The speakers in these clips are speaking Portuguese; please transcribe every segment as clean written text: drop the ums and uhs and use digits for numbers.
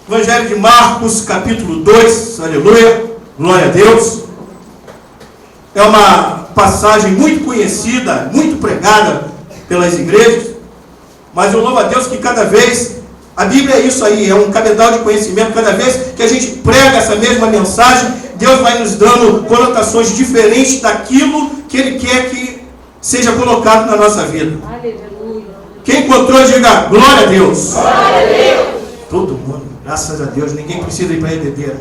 Evangelho de Marcos, capítulo 2, aleluia, glória a Deus. É uma passagem muito conhecida, muito pregada pelas igrejas, mas eu louvo a Deus que cada vez, a Bíblia é isso aí, é um cabedal de conhecimento. Cada vez que a gente prega essa mesma mensagem, Deus vai nos dando conotações diferentes daquilo que Ele quer que seja colocado na nossa vida. Aleluia. Quem encontrou, diga glória a Deus. Glória a Deus. Todo mundo, graças a Deus, ninguém precisa ir para a EBD.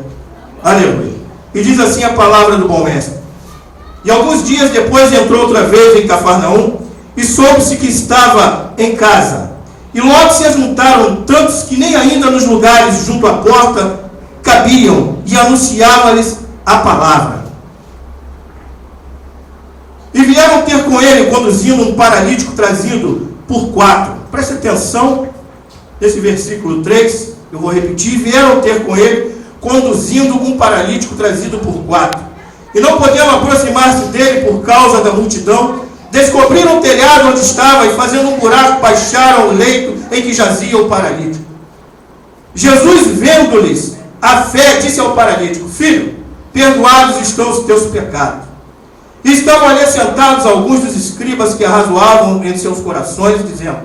Aleluia. E diz assim a palavra do bom mestre: e alguns dias depois entrou outra vez em Cafarnaum, e soube-se que estava em casa. E logo se juntaram tantos que nem ainda nos lugares junto à porta cabiam, e anunciava-lhes a palavra. E vieram ter com ele, conduzindo um paralítico trazido por 4. Preste atenção nesse versículo 3, eu vou repetir. Vieram ter com ele, conduzindo um paralítico trazido por 4. E não podendo aproximar-se dele por causa da multidão, descobriram o telhado onde estava e, fazendo um buraco, baixaram o leito em que jazia o paralítico. Jesus, vendo-lhes a fé, disse ao paralítico: filho, perdoados estão os teus pecados. E estavam ali sentados alguns dos escribas que arrazoavam em seus corações, dizendo: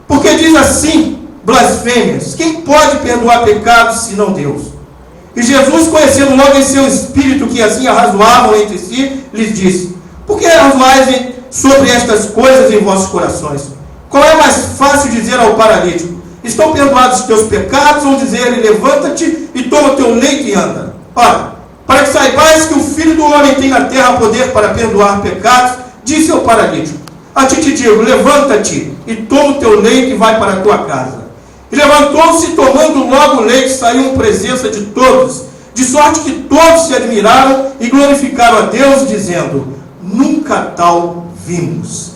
por que diz assim blasfêmias? Quem pode perdoar pecados senão Deus? E Jesus, conhecendo logo em seu espírito que assim arrazoavam entre si, lhes disse: por que arrazoais sobre estas coisas em vossos corações? Qual é mais fácil dizer ao paralítico: estão perdoados os teus pecados, ou dizer-lhe: levanta-te e toma o teu leito e anda? Ora, para que saibais que o Filho do Homem tem na terra poder para perdoar pecados, disse ao paralítico: a ti te digo, levanta-te e toma o teu leito e vai para a tua casa. E levantou-se, tomando logo o leito, saiu em presença de todos, de sorte que todos se admiraram e glorificaram a Deus, dizendo: nunca tal vimos.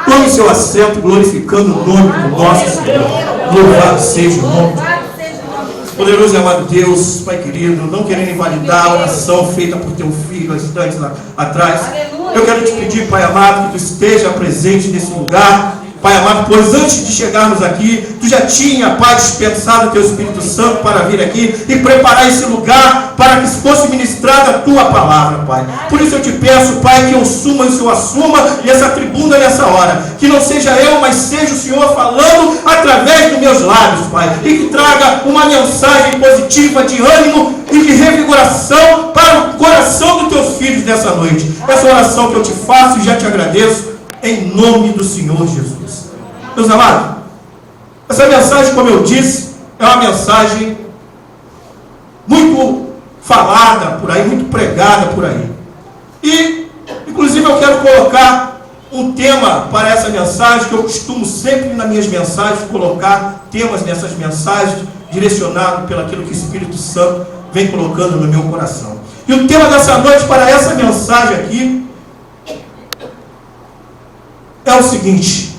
Tome seu assento, glorificando o nome do nosso Senhor. Louvado seja o nome. Poderoso e amado Deus, Pai querido, não querendo invalidar a oração feita por teu filho há instantes atrás, eu quero te pedir, Pai amado, que tu esteja presente nesse lugar, Pai amado, pois antes de chegarmos aqui, tu já tinha, Pai, dispensado o teu Espírito Santo para vir aqui e preparar esse lugar para que fosse ministrada a tua palavra, Pai. Por isso eu te peço, Pai, que eu suma e o Senhor assuma essa tribuna nessa hora. Que não seja eu, mas seja o Senhor falando através dos meus lábios, Pai. E que traga uma mensagem positiva de ânimo e de revigoração para o coração dos teus filhos nessa noite. Essa oração que eu te faço e já te agradeço, em nome do Senhor Jesus. Meus amados, essa mensagem, como eu disse, é uma mensagem muito falada por aí, muito pregada por aí. E, inclusive, eu quero colocar um tema para essa mensagem, que eu costumo sempre nas minhas mensagens colocar temas nessas mensagens, direcionado pelo aquilo que o Espírito Santo vem colocando no meu coração. E o tema dessa noite para essa mensagem aqui é o seguinte: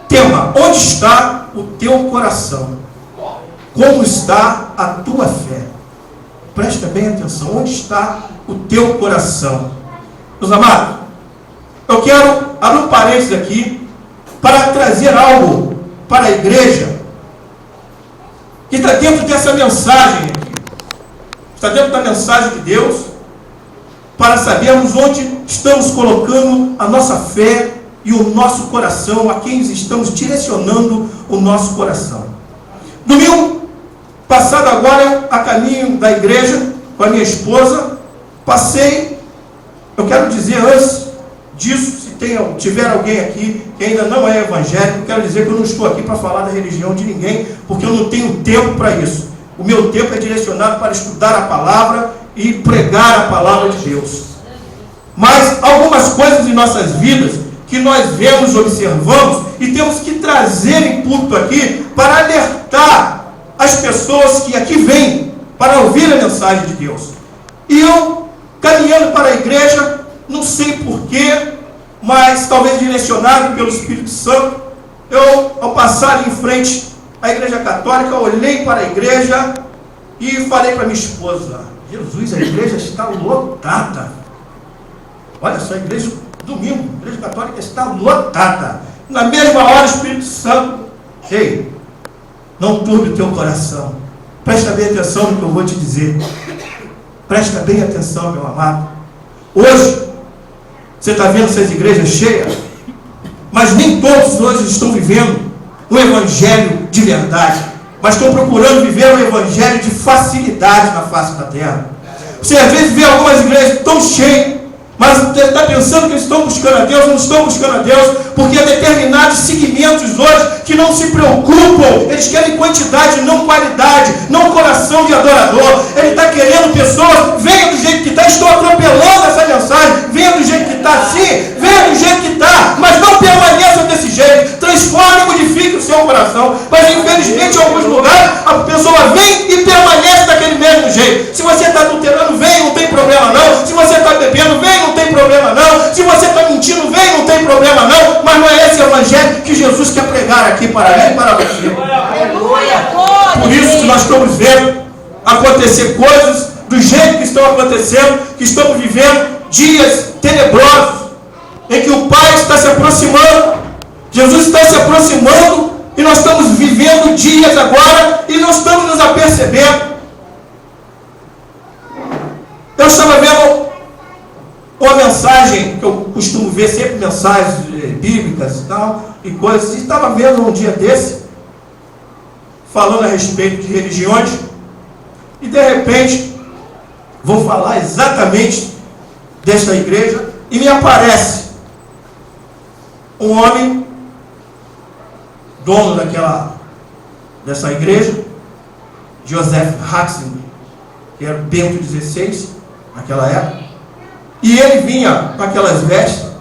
tema: onde está o teu coração? Como está a tua fé? Presta bem atenção, onde está o teu coração? Meus amados, eu quero abrir um parênteses aqui para trazer algo para a igreja que está dentro dessa mensagem aqui, está dentro da mensagem de Deus, para sabermos onde estamos colocando a nossa fé e o nosso coração, a quem estamos direcionando o nosso coração. Domingo passado, agora, a caminho da igreja, com a minha esposa, passei, eu quero dizer antes disso, se tiver alguém aqui que ainda não é evangélico, eu quero dizer que eu não estou aqui para falar da religião de ninguém, porque eu não tenho tempo para isso. O meu tempo é direcionado para estudar a palavra e pregar a palavra de Deus. Mas algumas coisas em nossas vidas que nós vemos, observamos, e temos que trazer em púlpito aqui para alertar as pessoas que aqui vêm para ouvir a mensagem de Deus. E eu, caminhando para a igreja, não sei porquê, mas talvez direcionado pelo Espírito Santo, eu, ao passar ali em frente à igreja católica, olhei para a igreja e falei para minha esposa: Jesus, a igreja está lotada. Olha só, a igreja, domingo, a igreja católica está lotada. Na mesma hora, o Espírito Santo: ei, não turbe o teu coração. Presta bem atenção no que eu vou te dizer. Presta bem atenção, meu amado. Hoje, você está vendo essas igrejas cheias, mas nem todos hoje estão vivendo o evangelho de verdade, mas estão procurando viver o evangelho de facilidade na face da terra. Você às vezes vê algumas igrejas tão cheias, mas você está pensando que eles estão buscando a Deus, não estão buscando a Deus, porque há determinados segmentos hoje que não se preocupam, eles querem quantidade, não qualidade, não coração de adorador. Ele está querendo pessoas, venha do jeito que está, estou atropelando essa mensagem, venha do jeito que está assim, venha do jeito que está, mas não permaneça desse jeito, transforme e modifique o seu coração. Mas infelizmente em alguns lugares a pessoa vem e permanece daquele mesmo jeito. Se você está adulterando, vem, não tem problema não. Se você está bebendo, vem, não tem problema não. Se você está mentindo, vem, não tem problema não. Mas não é esse evangelho que Jesus quer pregar aqui para mim e para você. Por isso que nós estamos vendo acontecer coisas do jeito que estão acontecendo, que estamos vivendo dias tenebrosos, em que o Pai está se aproximando, Jesus está se aproximando, e nós estamos vivendo dias agora, e nós estamos nos apercebendo. Eu estava vendo uma mensagem, que eu costumo ver sempre mensagens bíblicas e tal, e coisas, e estava vendo um dia desse, falando a respeito de religiões, e de repente, vou falar exatamente desta igreja, e me aparece um homem, dono dessa igreja, Joseph Ratzinger, que era Bento XVI, naquela época, e ele vinha com aquelas vestes,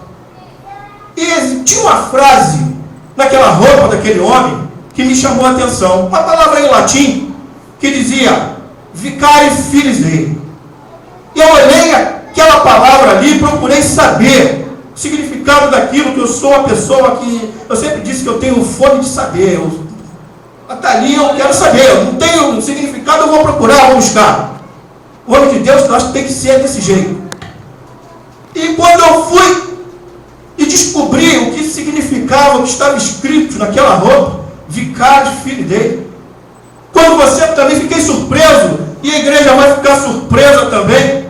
e tinha uma frase naquela roupa daquele homem que me chamou a atenção, uma palavra em latim que dizia Vicari Filii Dei. E eu olhei aquela palavra ali e procurei saber o significado daquilo, que eu sou uma pessoa que, eu sempre disse que eu tenho fome de saber, está ali, eu quero saber, eu não tenho um significado, eu vou procurar, eu vou buscar. O homem de Deus, eu acho que tem que ser desse jeito. E quando eu fui e descobri o que significava, o que estava escrito naquela roupa, Vicari Filii Dei, quando você também, fiquei surpreso, e a igreja vai ficar surpresa também,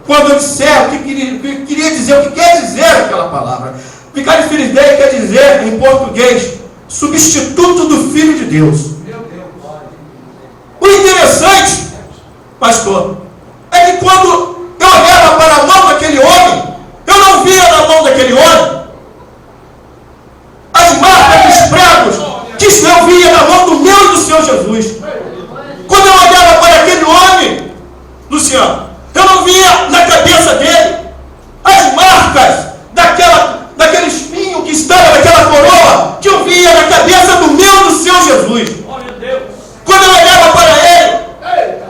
quando eu disser o que queria dizer, o que quer dizer aquela palavra. Vicari Filii Dei quer dizer, em português, substituto do Filho de Deus. O interessante, pastor, é que quando eu olhava para a mão daquele homem, eu não via na mão daquele homem as marcas dos pregos que eu via na mão do meu e do seu Jesus. Quando eu olhava para aquele homem, Luciano, eu não via na cabeça dele as marcas daquele espinho que estava naquela coroa, que eu via na cabeça do meu e do seu Jesus. Quando eu olhava para ele,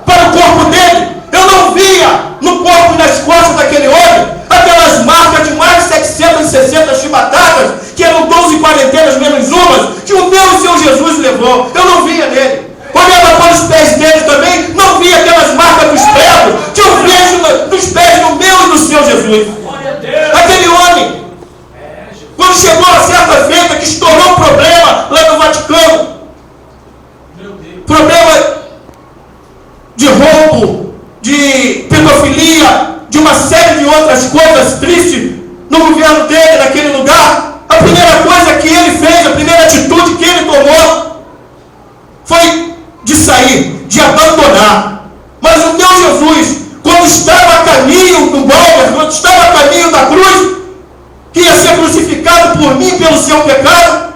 para o corpo dele, eu não via no corpo e nas costas daquele homem aquelas marcas de mais de 760 chibatadas, que eram 12 quarentenas menos umas, que o meu e seu Jesus levou. Eu não via nele. Olhava para os pés dele também, não via aquelas marcas dos pregos, que eu vejo nos pés do meu e do seu Jesus. Aquele homem, quando chegou a certa feita que estourou um problema lá no Vaticano, problema de roubo, de pedofilia, de uma série de outras coisas tristes no governo dele, naquele lugar, a primeira coisa que ele fez, a primeira atitude que ele tomou, foi de sair, de abandonar. Mas o meu Jesus, quando estava a caminho do Gólgota, quando estava a caminho da cruz, que ia ser crucificado por mim, pelo seu pecado,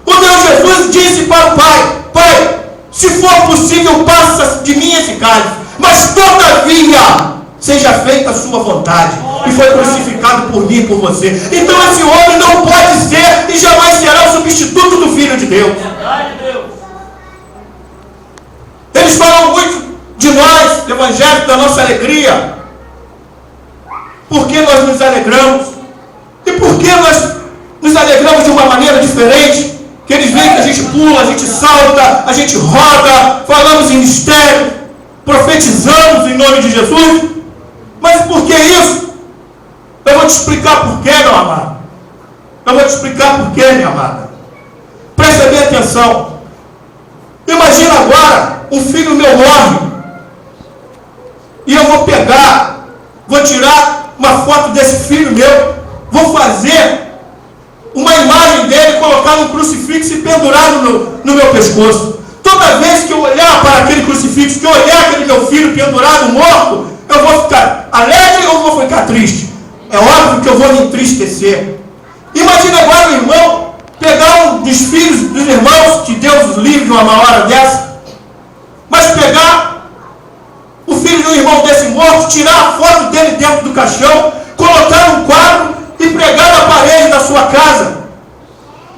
o meu Jesus disse para o Pai: Pai, se for possível, passa de mim esse cálice, mas todavia seja feita a sua vontade. E foi crucificado por mim e por você. Então esse homem não pode ser e jamais será o substituto do Filho de Deus. Eles falam muito de nós, evangélicos, da nossa alegria. Por que nós nos alegramos? E por que nós nos alegramos de uma maneira diferente? Que eles veem que a gente pula, a gente salta, a gente roda, falamos em mistério, profetizamos em nome de Jesus. Mas por que isso? Eu vou te explicar por quê, meu amado. Eu vou te explicar por quê, minha amada. Presta bem atenção. Imagina agora um filho meu meu morre, e eu vou pegar, vou tirar uma foto desse filho meu, vou fazer uma imagem dele, colocar num crucifixo e pendurar no meu pescoço. Toda vez que eu olhar para aquele crucifixo, que eu olhar aquele meu filho pendurado, morto, eu vou ficar alegre ou vou ficar triste? É óbvio que eu vou me entristecer. Imagina agora o irmão pegar um dos filhos dos irmãos, que Deus os livre de uma hora dessa, mas pegar o filho de um irmão desse morto, tirar a foto dele dentro do caixão, colocar num quadro e pregar na parede da sua casa.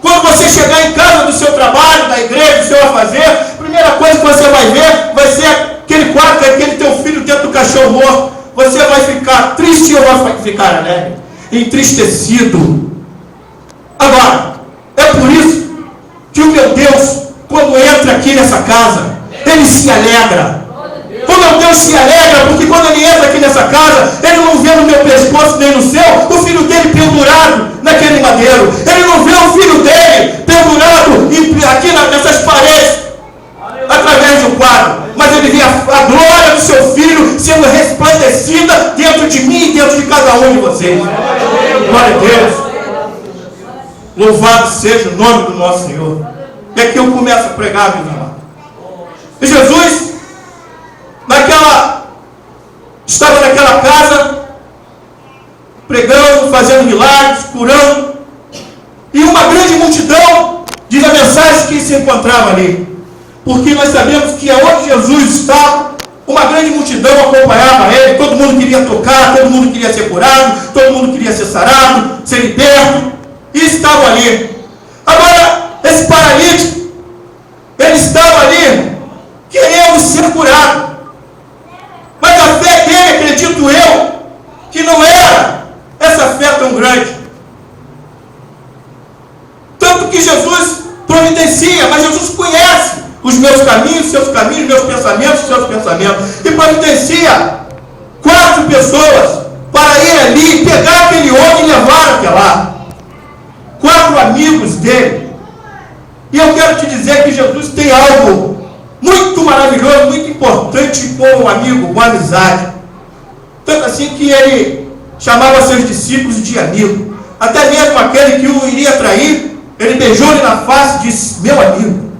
Quando você chegar em casa do seu trabalho, da igreja, do seu afazer, a primeira coisa que você vai ver vai ser aquele quadro, aquele teu filho dentro do caixão morto. Você vai ficar triste ou vai ficar alegre? Entristecido. Agora, é por isso que o meu Deus, quando entra aqui nessa casa, Ele se alegra. O meu Deus se alegra, porque quando Ele entra aqui nessa casa, Ele não vê no meu pescoço nem no seu o filho dele pendurado naquele madeiro. Ele não vê o filho dele pendurado aqui nessas paredes, através de um quadro. Mas Ele vê a glória do seu filho sendo resplandecida dentro de mim e dentro de cada um de vocês. Glória a Deus. Louvado seja o nome do nosso Senhor. E aqui eu começo a pregar, meu irmão. E Jesus, estava naquela casa, pregando, fazendo milagres, curando, e uma grande multidão, diz a mensagem, que se encontrava ali. Porque nós sabemos que aonde Jesus estava, uma grande multidão acompanhava Ele, todo mundo queria tocar, todo mundo queria ser curado, todo mundo queria ser sarado, ser liberto, e estavam ali. Agora, esse paralítico, ele estava ali, querendo ser curado. Mas a fé dele, acredito eu, que não era essa fé tão grande. Tanto que Jesus providencia, mas Jesus conhece os meus caminhos, seus caminhos, meus pensamentos, seus pensamentos. E providencia 4 pessoas para ir ali e pegar aquele homem e levar até lá. 4 amigos dele. E eu quero te dizer que Jesus tem algo muito maravilhoso, muito importante com o amigo, com a amizade. Tanto assim que ele chamava seus discípulos de amigo. Até mesmo aquele que o iria trair, ele beijou-lhe na face e disse: meu amigo,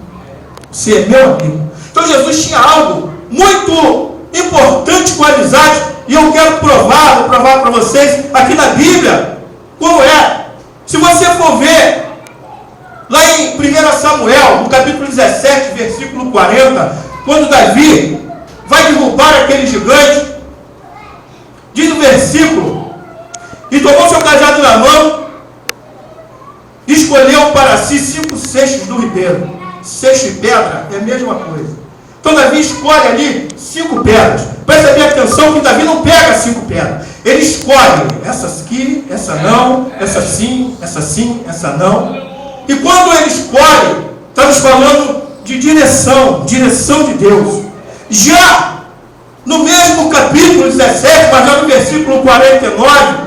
você é meu amigo. Então Jesus tinha algo muito importante com a amizade, e eu quero vou provar para vocês aqui na Bíblia como é. Se você for ver lá em 1 Samuel, no capítulo 17, versículo 40, quando Davi vai derrubar aquele gigante, diz o versículo: e tomou seu cajado na mão, e escolheu para si 5 cestos do ribeiro. Cesto e pedra é a mesma coisa. Então Davi escolhe ali 5 pedras. Presta bem atenção que Davi não pega 5 pedras. Ele escolhe essa aqui, essa não, essa sim, essa não. E quando ele escolhe, estamos falando de direção de Deus. Já no mesmo capítulo 17, mas já no versículo 49,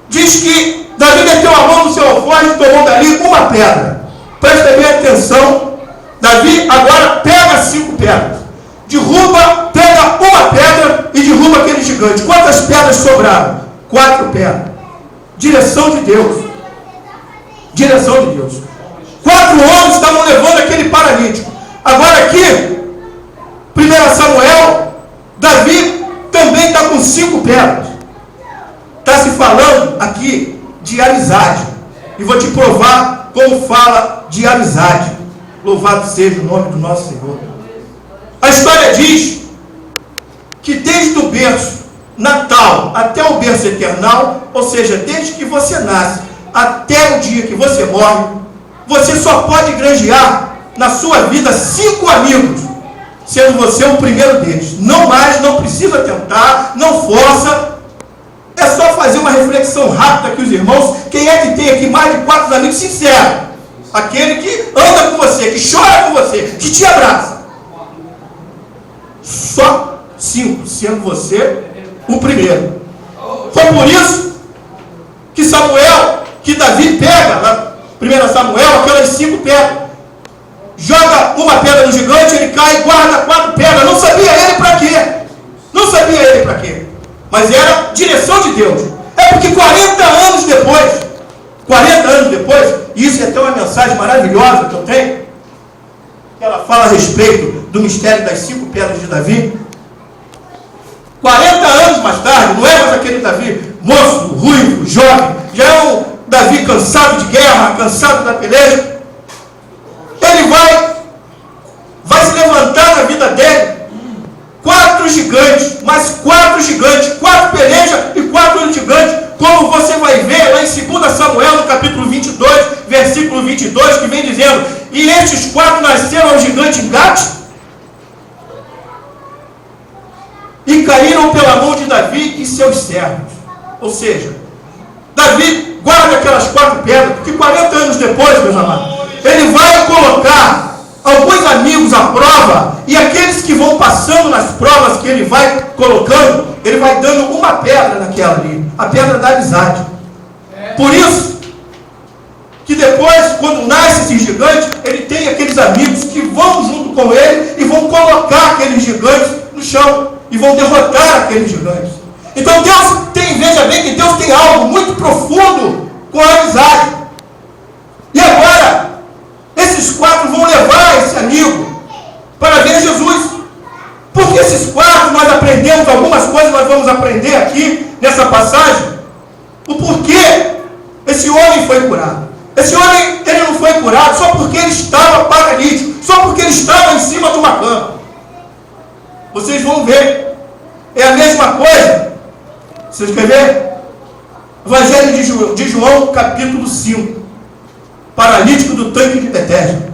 diz que Davi meteu a mão no seu alforje e tomou dali uma pedra. Presta bem atenção. Davi agora pega 5 pedras, derruba, pega uma pedra e derruba aquele gigante. Quantas pedras sobraram? 4 pedras. Direção de Deus. Direção de Deus. 4 homens estavam levando aquele paralítico. Agora aqui, 1 Samuel, Davi também está com 5 pedras. Está se falando aqui de amizade. E vou te provar como fala de amizade. Louvado seja o nome do nosso Senhor. A história diz que desde o berço natal até o berço eternal, ou seja, desde que você nasce até o dia que você morre, você só pode granjear na sua vida 5 amigos, sendo você o primeiro deles. Não mais, não precisa tentar, não força. É só fazer uma reflexão rápida aqui, os irmãos. Quem é que tem aqui mais de 4 amigos sinceros? Aquele que anda com você, que chora com você, que te abraça. Só 5, sendo você o primeiro. Foi por isso que Davi pega, na 1 Samuel, aquelas 5 pedras. joga uma pedra no gigante, ele cai e guarda 4 pedras. Não sabia ele para quê. Não sabia ele para quê. Mas era direção de Deus. É porque 40 anos depois, e isso é até uma mensagem maravilhosa que eu tenho, que ela fala a respeito do mistério das 5 pedras de Davi. 40 anos mais tarde, não é mais aquele Davi moço, ruivo, jovem, já é um Davi cansado de guerra, cansado da peleja. Ele vai se levantar na vida dele 4 gigantes, mais 4 gigantes, 4 pelejas e 4 gigantes, como você vai ver lá em 2 Samuel, no capítulo 22, versículo 22, que vem dizendo: e estes 4 nasceram ao gigante Gate e caíram pela mão de Davi e seus servos. Ou seja, Davi guarda aquelas 4 pedras, porque 40 anos depois, meus amados, ele vai colocar alguns amigos à prova, e aqueles que vão passando nas provas que ele vai colocando, ele vai dando uma pedra naquela ali, a pedra da amizade. Por isso que depois, quando nasce esse gigante, ele tem aqueles amigos que vão junto com ele e vão colocar aqueles gigantes no chão e vão derrotar aqueles gigantes. Então Deus tem, veja bem que Deus tem algo muito profundo com a amizade. E agora, esses 4 vão levar esse amigo para ver Jesus. Porque esses 4, nós aprendemos algumas coisas, nós vamos aprender aqui nessa passagem, o porquê esse homem foi curado. Esse homem, ele não foi curado só porque ele estava paralítico, só porque ele estava em cima de uma cama. Vocês vão ver, é a mesma coisa. Vocês querem ver? Evangelho de João, capítulo 5. Paralítico do tanque de Betesda.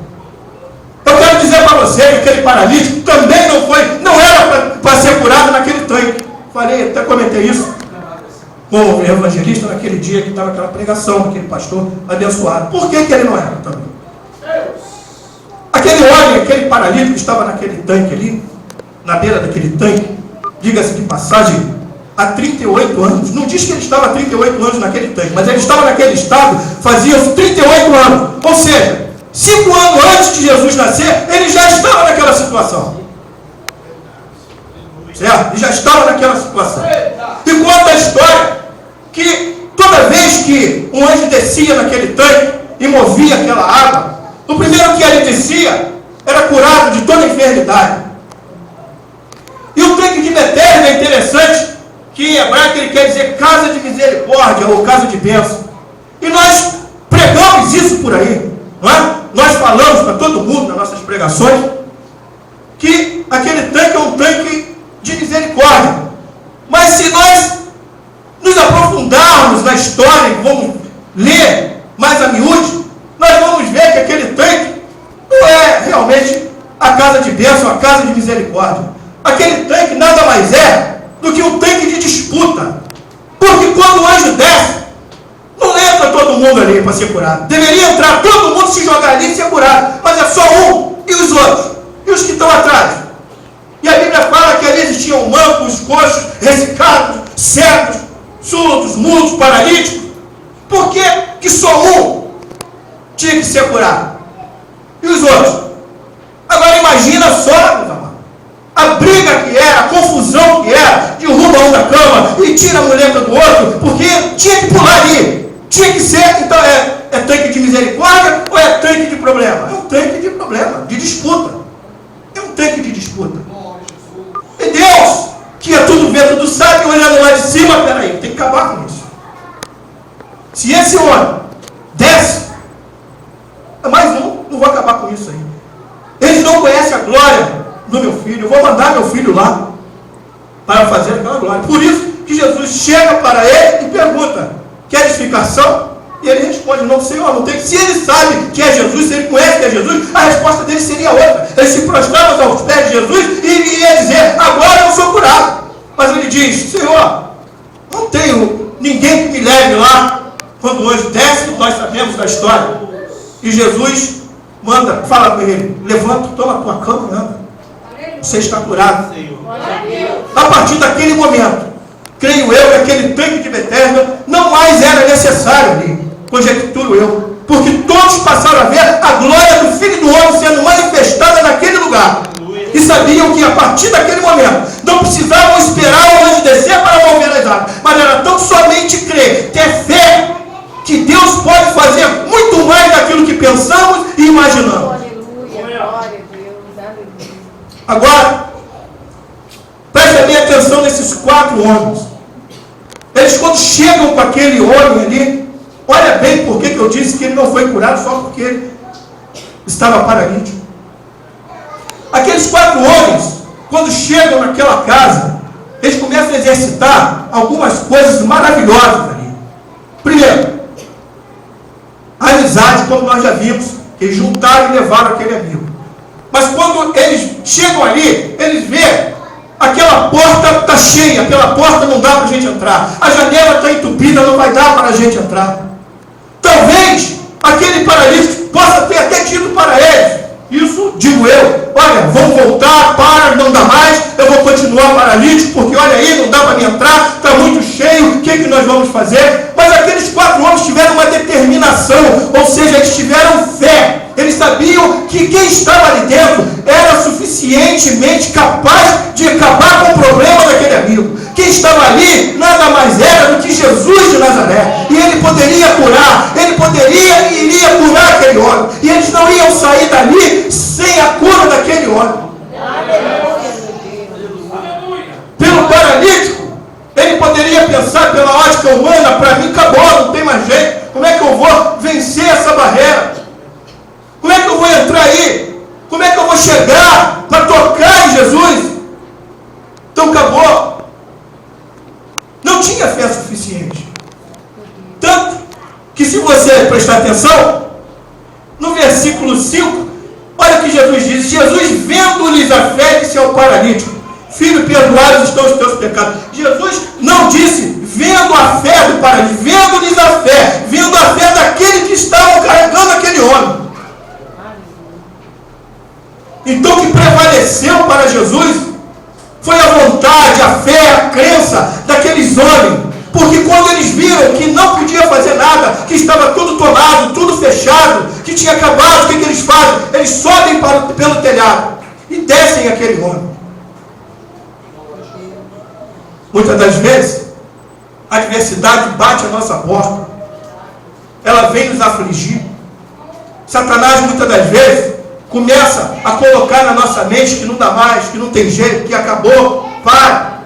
Eu quero dizer para você que aquele paralítico também não era para ser curado naquele tanque. Falei, até comentei isso com o evangelista naquele dia que estava aquela pregação, aquele pastor abençoado. Por que ele não era também? Aquele homem, aquele paralítico que estava naquele tanque ali, na beira daquele tanque, diga-se de passagem, há 38 anos. Não diz que ele estava há 38 anos naquele tanque, mas ele estava naquele estado fazia 38 anos. Ou seja, 5 anos antes de Jesus nascer, ele já estava naquela situação. Certo? Ele já estava naquela situação. E conta a história que toda vez que um anjo descia naquele tanque e movia aquela água, o primeiro que ele descia era curado de toda a enfermidade. E o tanque de Betesda é interessante, que em hebraico ele quer dizer casa de misericórdia ou casa de bênção. E nós pregamos isso por aí, não é? Nós falamos para todo mundo nas nossas pregações que aquele tanque é um tanque de misericórdia. Mas se nós nos aprofundarmos na história e vamos ler mais a miúde, nós vamos ver que aquele tanque não é realmente a casa de bênção, a casa de misericórdia. Aquele tanque nada mais é do que um tanque de disputa. Porque quando o anjo desce, não entra todo mundo ali para ser curado. Deveria entrar todo mundo, se jogar ali e ser curado. Mas é só um. E os outros? E os que estão atrás? E a Bíblia fala que ali existiam mancos, coxos, ressecados, cegos, surdos, mudos, paralíticos. Por que só um tinha que ser curado? E os outros? Agora imagina só, meus amados, a briga que era, a confusão que era, derruba um da cama e tira a muleta do outro, porque tinha que pular ali. Tinha que ser, então é tanque de misericórdia ou é tanque de problema? É um tanque de problema, de disputa. É um tanque de disputa. E Deus, que é tudo vê, tudo sabe, olhando lá de cima, peraí, tem que acabar com isso. Se esse homem desce, mais um, não vou acabar com isso aí. Eles não conhecem a glória do meu filho, eu vou mandar meu filho lá para fazer aquela glória. Por isso que Jesus chega para ele e pergunta: queres ficar são? E ele responde: não, Senhor, não tem. Se ele sabe que é Jesus, se ele conhece que é Jesus, a resposta dele seria outra. Ele se prostrava aos pés de Jesus e ia dizer: agora eu sou curado. Mas ele diz: Senhor, não tenho ninguém que me leve lá. Quando o anjo desce, nós sabemos da história. E Jesus manda, fala com ele: levanta, toma a tua cama e anda. Você está curado. A partir daquele momento, creio eu que aquele tanque de Betesda não mais era necessário ali. Conjecturo eu. porque todos passaram a ver a glória do Filho do Homem sendo manifestada naquele lugar. E sabiam que a partir daquele momento não precisavam esperar o anjo descer para mover as águas, mas era tão somente crer, ter fé, que Deus pode fazer muito mais daquilo que pensamos e imaginamos. Aleluia, glória a Deus, aleluia. Agora, preste bem atenção nesses 4 homens. Eles, quando chegam com aquele homem ali, olha bem por que eu disse que ele não foi curado só porque ele estava paralítico. Aqueles 4 homens, quando chegam naquela casa, eles começam a exercitar algumas coisas maravilhosas ali. Primeiro, a amizade, como nós já vimos, eles juntaram e levaram aquele amigo. Mas quando eles chegam ali, eles veem aquela porta está cheia, aquela porta não dá para a gente entrar, a janela está entupida, não vai dar para a gente entrar. Talvez aquele paralítico possa ter até dito para eles, isso digo eu, olha, vamos voltar, para, não dá mais, eu vou continuar paralítico, porque olha aí, não dá para me entrar, está muito cheio, o que nós vamos fazer? Mas aqueles 4 homens tiveram uma determinação, ou seja, eles tiveram fé. Eles sabiam que quem estava ali dentro era suficientemente capaz de acabar com o problema daquele amigo. Quem estava ali nada mais era do que Jesus de Nazaré. E ele poderia curar, ele poderia e iria curar aquele homem. E eles não iam sair dali sem a cura daquele homem. Pelo paralítico, ele poderia pensar pela ótica humana, para mim acabou, não tem mais jeito. Como é que eu vou vencer essa barreira? Como é que eu vou entrar aí? Como é que eu vou chegar para tocar em Jesus? Então acabou. Não tinha fé suficiente. Tanto que, se você prestar atenção, no versículo 5, olha o que Jesus diz. Jesus, vendo-lhes a fé, disse ao paralítico: filho, perdoados estão os teus pecados. Jesus não disse vendo a fé do paralítico, vendo-lhes a fé, vendo a fé daquele que estavam carregando aquele homem. Então o que prevaleceu para Jesus foi a vontade, a fé, a crença daqueles homens. Porque quando eles viram que não podia fazer nada, que estava tudo tomado, tudo fechado, que tinha acabado, o que eles fazem? Eles sobem pelo telhado e descem aquele homem. Muitas das vezes, a adversidade bate a nossa porta. Ela vem nos afligir. Satanás, muitas das vezes, começa a colocar na nossa mente que não dá mais, que não tem jeito, que acabou, para.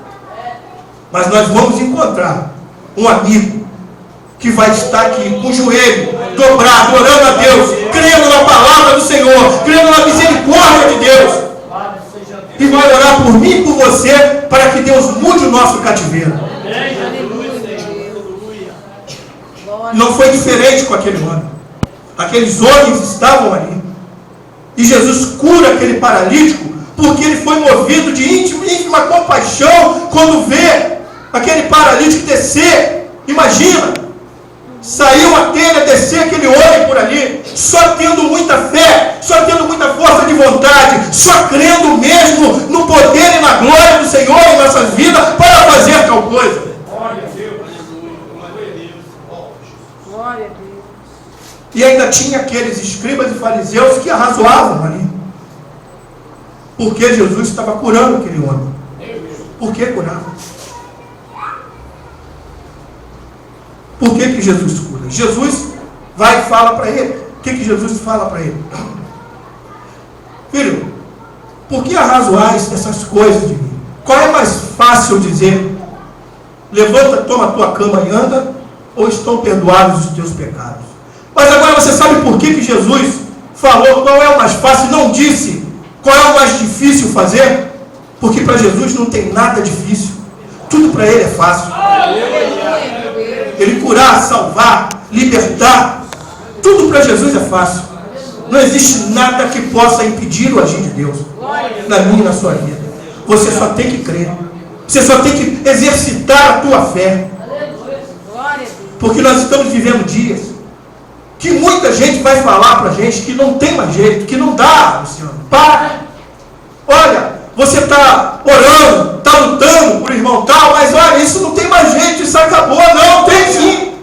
Mas nós vamos encontrar um amigo que vai estar aqui com o joelho dobrado, orando a Deus, crendo na palavra do Senhor, crendo na misericórdia de Deus, e vai orar por mim e por você, para que Deus mude o nosso cativeiro. Não foi diferente com aquele homem. Aqueles homens estavam ali. E Jesus cura aquele paralítico, porque ele foi movido de íntima compaixão quando vê aquele paralítico descer. Imagina, saiu a telha, descer aquele homem por ali, só tendo muita fé, só tendo muita força de vontade, só crendo mesmo no poder e na glória do Senhor em nossas vidas para fazer tal coisa. Glória a Deus. Glória a Deus. E ainda tinha aqueles escribas e fariseus que arrazoavam ali, porque Jesus estava curando aquele homem. Por que curava? Por que Jesus cura? Jesus vai e fala para ele. O que Jesus fala para ele? Filho, por que arrazoais essas coisas de mim? Qual é mais fácil dizer: levanta, toma a tua cama e anda, ou estão perdoados os teus pecados? Mas agora você sabe por que Jesus falou qual é o mais fácil, não disse qual é o mais difícil fazer? Porque para Jesus não tem nada difícil, tudo para ele é fácil. Ele curar, salvar, libertar, tudo para Jesus é fácil. Não existe nada que possa impedir o agir de Deus na minha e na sua vida. Você só tem que crer, você só tem que exercitar a tua fé. Porque nós estamos vivendo dias que muita gente vai falar para a gente que não tem mais jeito, que não dá, Luciano. Para. Olha, você está orando, está lutando por irmão tal, mas olha, isso não tem mais jeito, isso acabou. Não, tem sim.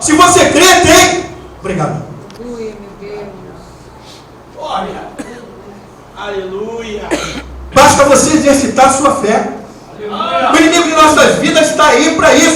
Se você crê, tem. Obrigado. Aleluia, meu Deus. Glória. Aleluia. Basta você exercitar a sua fé. O inimigo de nossas vidas está aí para isso.